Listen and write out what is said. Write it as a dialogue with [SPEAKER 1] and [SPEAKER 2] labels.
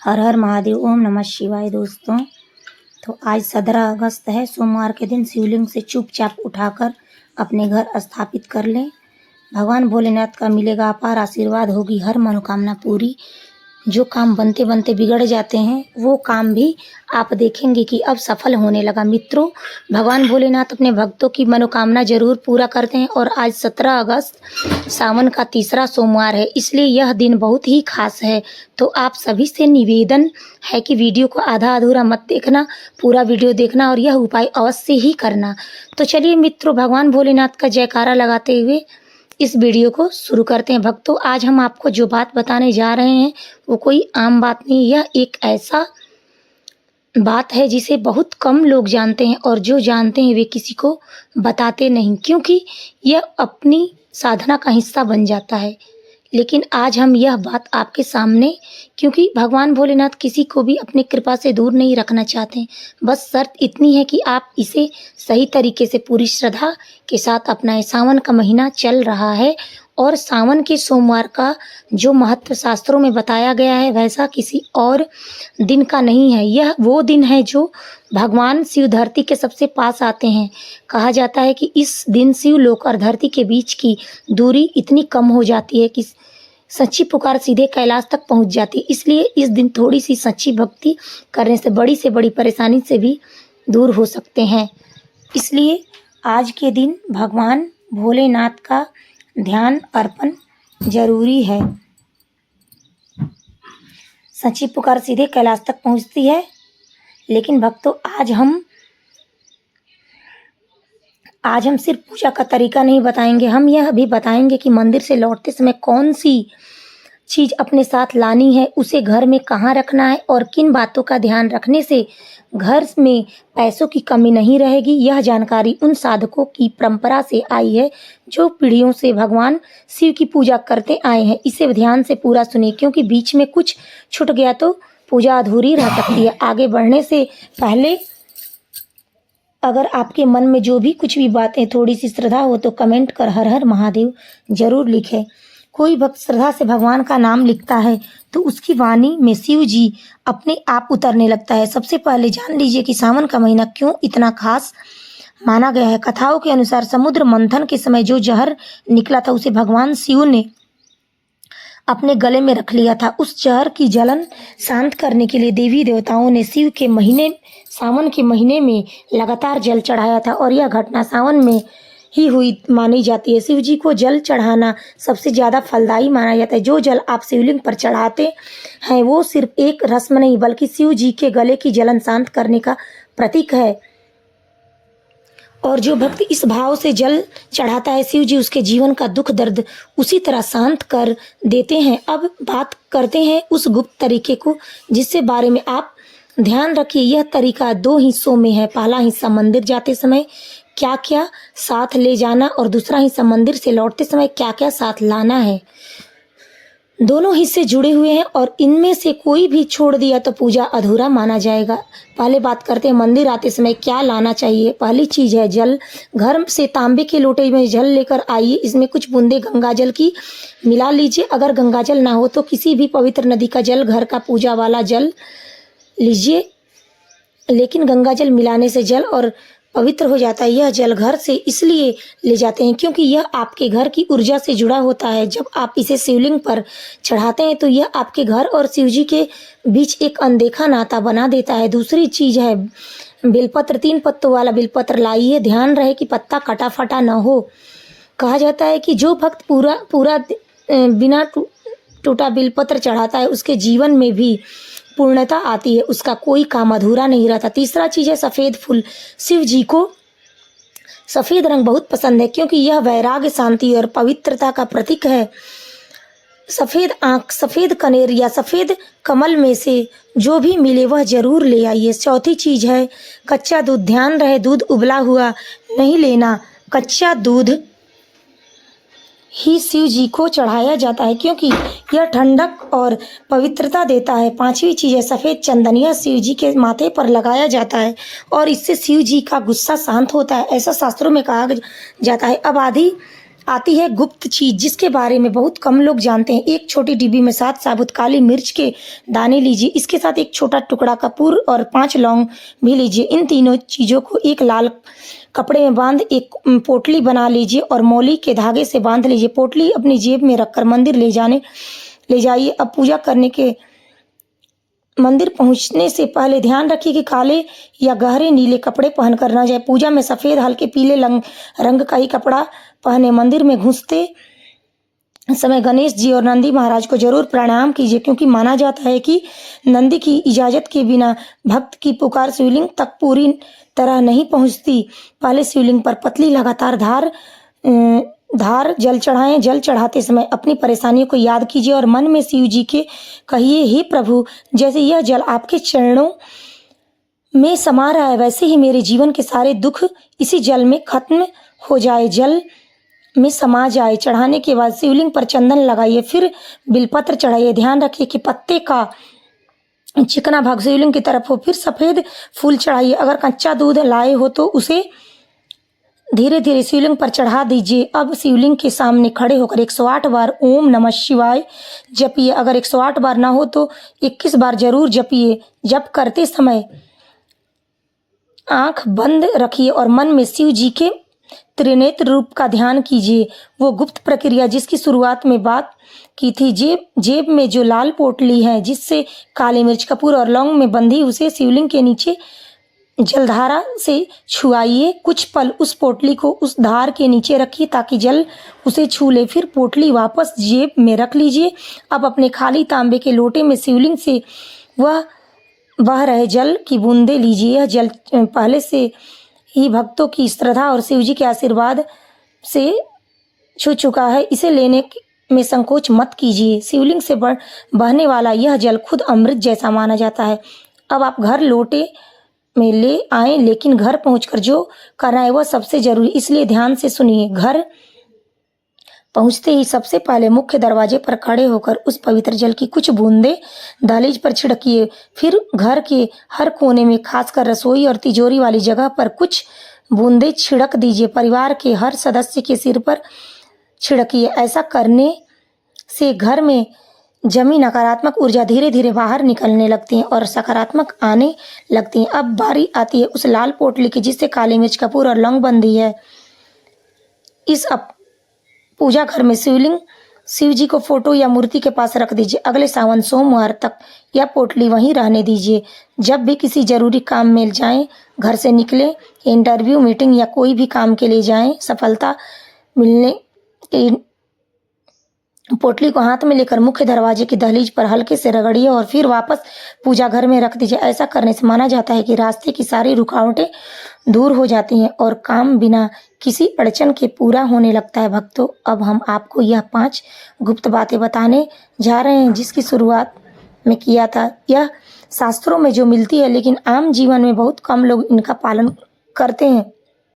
[SPEAKER 1] हर हर महादेव। ओम नमः शिवाय। दोस्तों, तो आज 17 अगस्त है, सोमवार के दिन शिवलिंग से चुपचाप उठाकर अपने घर स्थापित कर लें। भगवान भोलेनाथ का मिलेगा अपार आशीर्वाद, होगी हर मनोकामना पूरी। जो काम बनते बनते बिगड़ जाते हैं वो काम भी आप देखेंगे कि अब सफल होने लगा। मित्रों, भगवान भोलेनाथ अपने भक्तों की मनोकामना जरूर पूरा करते हैं और आज 17 अगस्त सावन का तीसरा सोमवार है, इसलिए यह दिन बहुत ही खास है। तो आप सभी से निवेदन है कि वीडियो को आधा अधूरा मत देखना, पूरा वीडियो देखना और यह उपाय अवश्य ही करना। तो चलिए मित्रों, भगवान भोलेनाथ का जयकारा लगाते हुए इस वीडियो को शुरू करते हैं। भक्तों, आज हम आपको जो बात बताने जा रहे हैं वो कोई आम बात नहीं, यह एक ऐसा बात है जिसे बहुत कम लोग जानते हैं और जो जानते हैं वे किसी को बताते नहीं, क्योंकि यह अपनी साधना का हिस्सा बन जाता है। लेकिन आज हम यह बात आपके सामने, क्योंकि भगवान भोलेनाथ किसी को भी अपनी कृपा से दूर नहीं रखना चाहते, बस शर्त इतनी है कि आप इसे सही तरीके से पूरी श्रद्धा के साथ अपनाएं। सावन का महीना चल रहा है और सावन के सोमवार का जो महत्व शास्त्रों में बताया गया है वैसा किसी और दिन का नहीं है। यह वो दिन है जो भगवान शिव धरती के सबसे पास आते हैं। कहा जाता है कि इस दिन शिव लोक और धरती के बीच की दूरी इतनी कम हो जाती है कि सच्ची पुकार सीधे कैलाश तक पहुंच जाती है। इसलिए इस दिन थोड़ी सी सच्ची भक्ति करने से बड़ी परेशानी से भी दूर हो सकते हैं। इसलिए आज के दिन भगवान भोलेनाथ का ध्यान अर्पण जरूरी है। सच्ची पुकार सीधे कैलाश तक पहुंचती है। लेकिन भक्तों, आज हम सिर्फ पूजा का तरीका नहीं बताएंगे, हम यह भी बताएंगे कि मंदिर से लौटते समय कौन सी चीज़ अपने साथ लानी है, उसे घर में कहाँ रखना है और किन बातों का ध्यान रखने से घर में पैसों की कमी नहीं रहेगी। यह जानकारी उन साधकों की परंपरा से आई है जो पीढ़ियों से भगवान शिव की पूजा करते आए हैं। इसे ध्यान से पूरा सुनिए, क्योंकि बीच में कुछ छूट गया तो पूजा अधूरी रह सकती है। आगे बढ़ने से पहले अगर आपके मन में जो भी कुछ भी बातें थोड़ी सी श्रद्धा हो तो कमेंट कर हर हर महादेव जरूर लिखें। कोई भक्त श्रद्धा से भगवान का नाम लिखता है तो उसकी वाणी में शिव जी अपने आप उतरने लगता है। सबसे पहले जान लीजिए कि सावन का महीना क्यों इतना खास माना गया है। कथाओं के अनुसार समुद्र मंथन के समय जो जहर निकला था उसे भगवान शिव ने अपने गले में रख लिया था। उस जहर की जलन शांत करने के लिए देवी देवताओं ने शिव के सावन के महीने में लगातार जल चढ़ाया था और यह घटना सावन में ही हुई मानी जाती है। शिव जी को जल चढ़ाना सबसे ज़्यादा फलदायी माना जाता है। जो जल आप शिवलिंग पर चढ़ाते हैं वो सिर्फ एक रस्म नहीं बल्कि शिव जी के गले की जलन शांत करने का प्रतीक है। और जो भक्त इस भाव से जल चढ़ाता है, शिव जी उसके जीवन का दुख दर्द उसी तरह शांत कर देते हैं। अब बात करते हैं उस गुप्त तरीके को जिससे बारे में आप ध्यान रखिए। यह तरीका 2 हिस्सों में है। पहला हिस्सा मंदिर जाते समय क्या क्या साथ ले जाना और दूसरा हिस्सा मंदिर से लौटते समय क्या क्या साथ लाना है। दोनों हिस्से जुड़े हुए हैं और इनमें से कोई भी छोड़ दिया तो पूजा अधूरा माना जाएगा। पहले बात करते हैं मंदिर आते समय क्या लाना चाहिए। पहली चीज़ है जल। घर से तांबे के लोटे में जल लेकर आइए। इसमें कुछ बूंदे गंगाजल की मिला लीजिए। अगर गंगाजल ना हो तो किसी भी पवित्र नदी का जल, घर का पूजा वाला जल लीजिए। लेकिन गंगाजल मिलाने से जल और पवित्र हो जाता है। यह जल घर से इसलिए ले जाते हैं क्योंकि यह आपके घर की ऊर्जा से जुड़ा होता है। जब आप इसे शिवलिंग पर चढ़ाते हैं तो यह आपके घर और शिव जी के बीच एक अनदेखा नाता बना देता है। दूसरी चीज़ है बेलपत्र। 3 पत्तों वाला बेलपत्र लाइए। ध्यान रहे कि पत्ता कटा फटा ना हो। कहा जाता है कि जो भक्त पूरा बिना टूटा बेलपत्र चढ़ाता है उसके जीवन में भी पूर्णता आती है, उसका कोई काम अधूरा नहीं रहता। तीसरा चीज़ है सफ़ेद फूल। शिव जी को सफ़ेद रंग बहुत पसंद है क्योंकि यह वैराग्य, शांति और पवित्रता का प्रतीक है। सफ़ेद आँख, सफ़ेद कनेर या सफ़ेद कमल में से जो भी मिले वह जरूर ले आइए। चौथी चीज़ है कच्चा दूध। ध्यान रहे दूध उबला हुआ नहीं लेना। कच्चा दूध ही शिव जी को चढ़ाया जाता है क्योंकि यह ठंडक और पवित्रता देता है। 5वीं चीज़ है सफ़ेद चंदन। यह शिव जी के माथे पर लगाया जाता है और इससे शिव जी का गुस्सा शांत होता है, ऐसा शास्त्रों में कहा जाता है। अब आती है गुप्त चीज जिसके बारे में बहुत कम लोग जानते हैं। एक छोटी डिब्बी में 7 साबुत काली मिर्च के दाने लीजिए। इसके साथ एक छोटा टुकड़ा कपूर और 5 लौंग भी लीजिए। इन तीनों चीज़ों को एक लाल कपड़े में बांध एक पोटली बना लीजिए और मौली के धागे से बांध लीजिए। पोटली अपनी जेब में रखकर मंदिर ले जाइए। अब पूजा करने के मंदिर पहुंचने से पहले ध्यान रखिए कि काले या गहरे नीले कपड़े पहनकर न जाए। पूजा में सफ़ेद हल्के पीले रंग का ही कपड़ा पहने। मंदिर में घुसते समय गणेश जी और नंदी महाराज को जरूर प्रणाम कीजिए, क्योंकि माना जाता है कि नंदी की इजाज़त के बिना भक्त की पुकार शिवलिंग तक पूरी तरह नहीं पहुंचती। पहले शिवलिंग पर पतली लगातार धार जल चढ़ाएं। जल चढ़ाते समय अपनी परेशानियों को याद कीजिए और मन में शिव जी के कहिए, हे प्रभु, जैसे यह जल आपके चरणों में समा रहा है वैसे ही मेरे जीवन के सारे दुख इसी जल में खत्म हो जाए, जल में समा जाए। चढ़ाने के बाद शिवलिंग पर चंदन लगाइए, फिर बिलपत्र चढ़ाइए। ध्यान रखिए कि पत्ते का चिकना भाग शिवलिंग की तरफ हो। फिर सफ़ेद फूल चढ़ाइए। अगर कच्चा दूध लाए हो तो उसे धीरे धीरे शिवलिंग पर चढ़ा दीजिए। अब शिवलिंग के सामने खड़े होकर 108 बार ओम नमः शिवाय जपिए। अगर 108 बार ना हो तो 21 बार जरूर जपिए। जप करते समय आंख बंद रखिए और मन में शिव जी के त्रिनेत्र रूप का ध्यान कीजिए। वो गुप्त प्रक्रिया जिसकी शुरुआत में बात की थी, जेब में जो लाल पोटली है जिससे काली मिर्च कपूर और लौंग में बंधी, उसे शिवलिंग के नीचे जलधारा से छुआइए। कुछ पल उस पोटली को उस धार के नीचे रखिए ताकि जल उसे छू ले। फिर पोटली वापस जेब में रख लीजिए। अब अपने खाली तांबे के लोटे में शिवलिंग से वह बह रहे जल की बूंदे लीजिए। यह जल पहले से ही भक्तों की श्रद्धा और शिव जी के आशीर्वाद से छू चुका है। इसे लेने में संकोच मत कीजिए। शिवलिंग से बहने वाला यह जल खुद अमृत जैसा माना जाता है। अब आप घर लोटे में ले आएं, लेकिन घर पहुंचकर जो करना है वह सबसे जरूरी, इसलिए ध्यान से सुनिए। घर पहुंचते ही सबसे पहले मुख्य दरवाजे पर खड़े होकर उस पवित्र जल की कुछ बूंदें दहलीज पर छिड़किए। फिर घर के हर कोने में, खासकर रसोई और तिजोरी वाली जगह पर कुछ बूंदें छिड़क दीजिए। परिवार के हर सदस्य के सिर पर छिड़किए। ऐसा करने से घर में जमी नकारात्मक ऊर्जा धीरे धीरे बाहर निकलने लगती है और सकारात्मक आने लगती है। अब बारी आती है उस लाल पोटली की जिससे काली मिर्च कपूर और लौंग बंधी है। इस पूजा घर में शिव जी को फोटो या मूर्ति के पास रख दीजिए। अगले सावन सोमवार तक यह पोटली वहीं रहने दीजिए। जब भी किसी जरूरी काम में जाएं, घर से निकले, इंटरव्यू, मीटिंग या कोई भी काम के लिए जाएं, सफलता मिलने की पोटली को हाथ में लेकर मुख्य दरवाजे की दहलीज पर हल्के से रगड़िए और फिर वापस पूजा घर में रख दीजिए। ऐसा करने से माना जाता है कि रास्ते की सारी रुकावटें दूर हो जाती हैं और काम बिना किसी अड़चन के पूरा होने लगता है। भक्तों, अब हम आपको यह 5 गुप्त बातें बताने जा रहे हैं जिसकी शुरुआत में किया था। यह शास्त्रों में जो मिलती है लेकिन आम जीवन में बहुत कम लोग इनका पालन करते हैं।